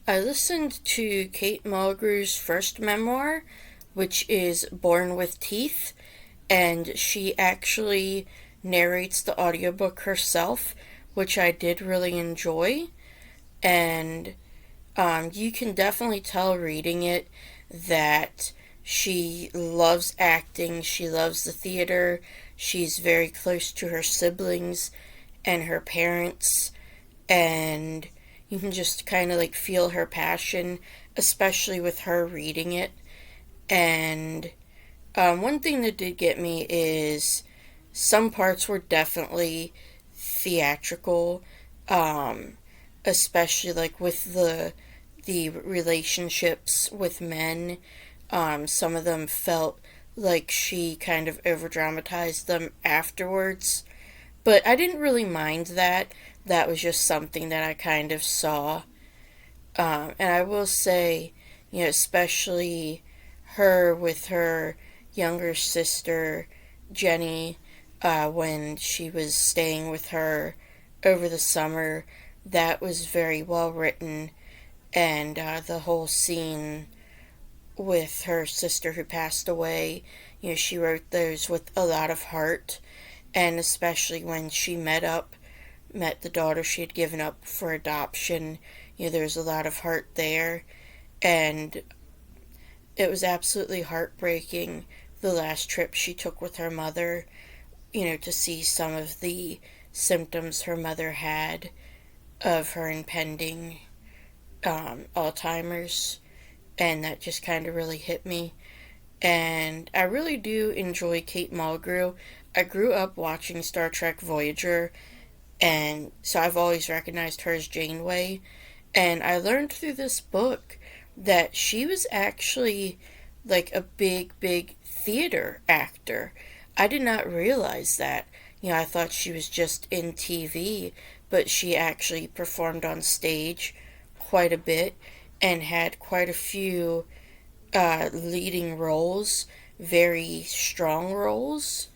I listened to Kate Mulgrew's first memoir, which is Born with Teeth, and she actually narrates the audiobook herself, which I did really enjoy. And you can definitely tell reading it that she loves acting, she loves the theater, she's very close to her siblings and her parents, and you can just kind of like feel her passion, especially with her reading it. And one thing that did get me is some parts were definitely theatrical, um, especially like with the relationships with men. Some of them felt like she kind of over dramatized them afterwards, but I didn't really mind that. That was just something that I kind of saw. And I will say, especially her with her younger sister, Jenny, when she was staying with her over the summer, that was very well written. And the whole scene with her sister who passed away, she wrote those with a lot of heart. And especially when she met the daughter she had given up for adoption, there's a lot of heart there. And it was absolutely heartbreaking the last trip she took with her mother, to see some of the symptoms her mother had of her impending Alzheimer's. And that just kind of really hit me. And I really do enjoy Kate Mulgrew. I grew up watching Star Trek Voyager, and so I've always recognized her as Janeway. And I learned through this book that she was actually like a big theater actor. I did not realize that. I thought she was just in TV, but she actually performed on stage quite a bit and had quite a few leading roles, very strong roles.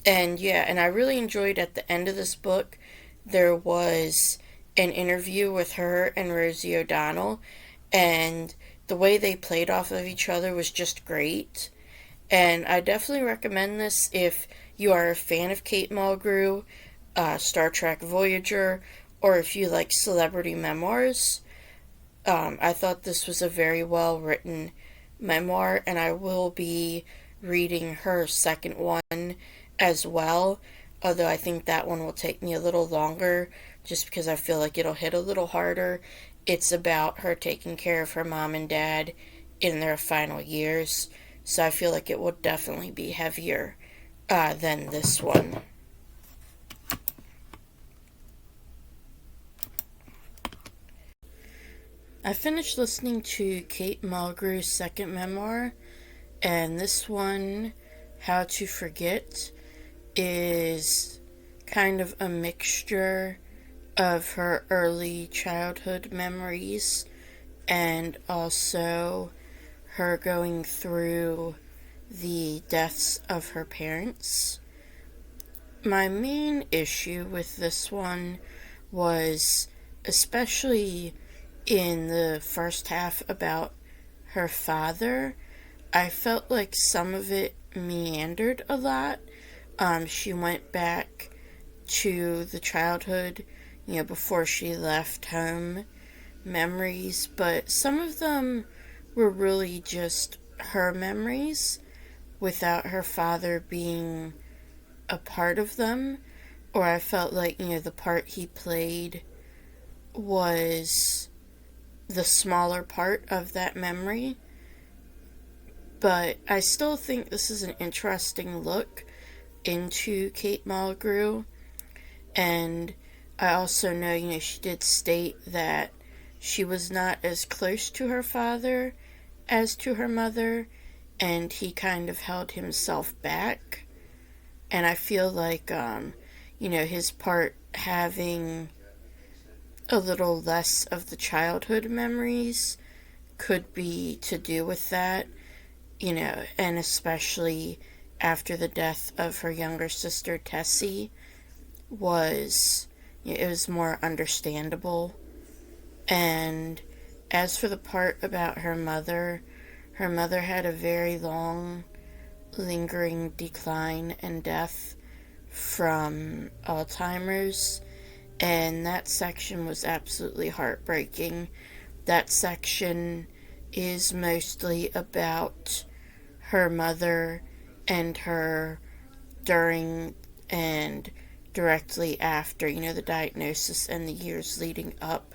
And yeah, and I really enjoyed at the end of this book, there was an interview with her and Rosie O'Donnell, and the way they played off of each other was just great. And I definitely recommend this if you are a fan of Kate Mulgrew, Star Trek Voyager, or if you like celebrity memoirs. I thought this was a very well written memoir, and I will be reading her second one as well. Although I think that one will take me a little longer just because I feel like it'll hit a little harder. It's about her taking care of her mom and dad in their final years, so I feel like it will definitely be heavier than this one. I finished listening to Kate Mulgrew's second memoir, and this one, How to Forget, is kind of a mixture of her early childhood memories and also her going through the deaths of her parents. My main issue with this one was especially in the first half about her father. I felt like some of it meandered a lot. She went back to the childhood, before she left home memories, but some of them were really just her memories without her father being a part of them. Or I felt like, the part he played was the smaller part of that memory. But I still think this is an interesting look into Kate Mulgrew. And I also know, she did state that she was not as close to her father as to her mother, and he kind of held himself back. And I feel like, his part having a little less of the childhood memories could be to do with that, and especially after the death of her younger sister Tessie was, it was more understandable. And As for the part about her mother had a very long, lingering decline and death from Alzheimer's, and that section was absolutely heartbreaking. That section is mostly about her mother and her during and directly after, the diagnosis and the years leading up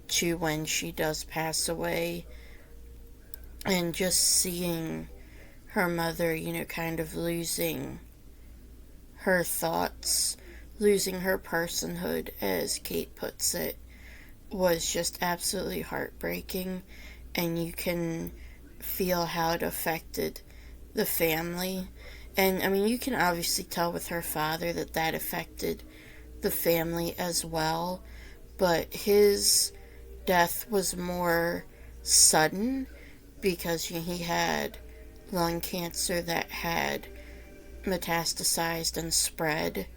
to when she does pass away, and just seeing her mother, kind of losing her thoughts, losing her personhood, as Kate puts it, was just absolutely heartbreaking. And you can feel how it affected the family. And I mean, you can obviously tell with her father that that affected the family as well. But his death was more sudden because he had lung cancer that had metastasized and spread.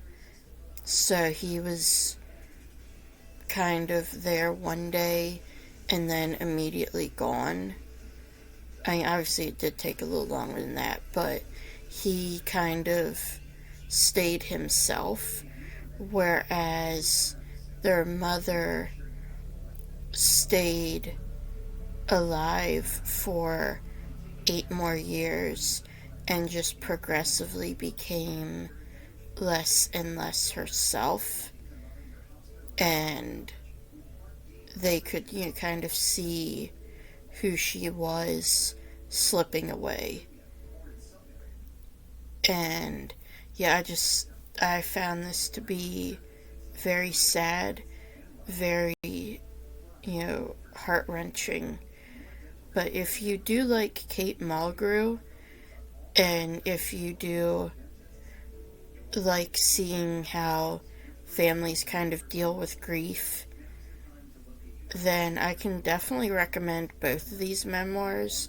So he was kind of there one day and then immediately gone. I mean, obviously, it did take a little longer than that, but he kind of stayed himself, whereas their mother stayed alive for 8 more years and just progressively became less and less herself. And they could, kind of see who she was slipping away. And yeah, I found this to be very sad, very, heart wrenching. But if you do like Kate Mulgrew, and if you do like seeing how families kind of deal with grief, then I can definitely recommend both of these memoirs.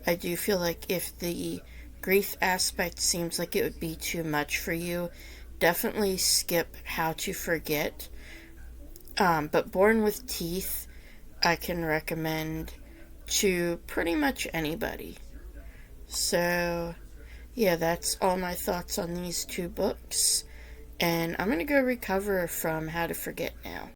I do feel like if the grief aspect seems like it would be too much for you, definitely skip How to Forget. But Born with Teeth, I can recommend to pretty much anybody. So, yeah, that's all my thoughts on these two books. And I'm going to go recover from How to Forget now.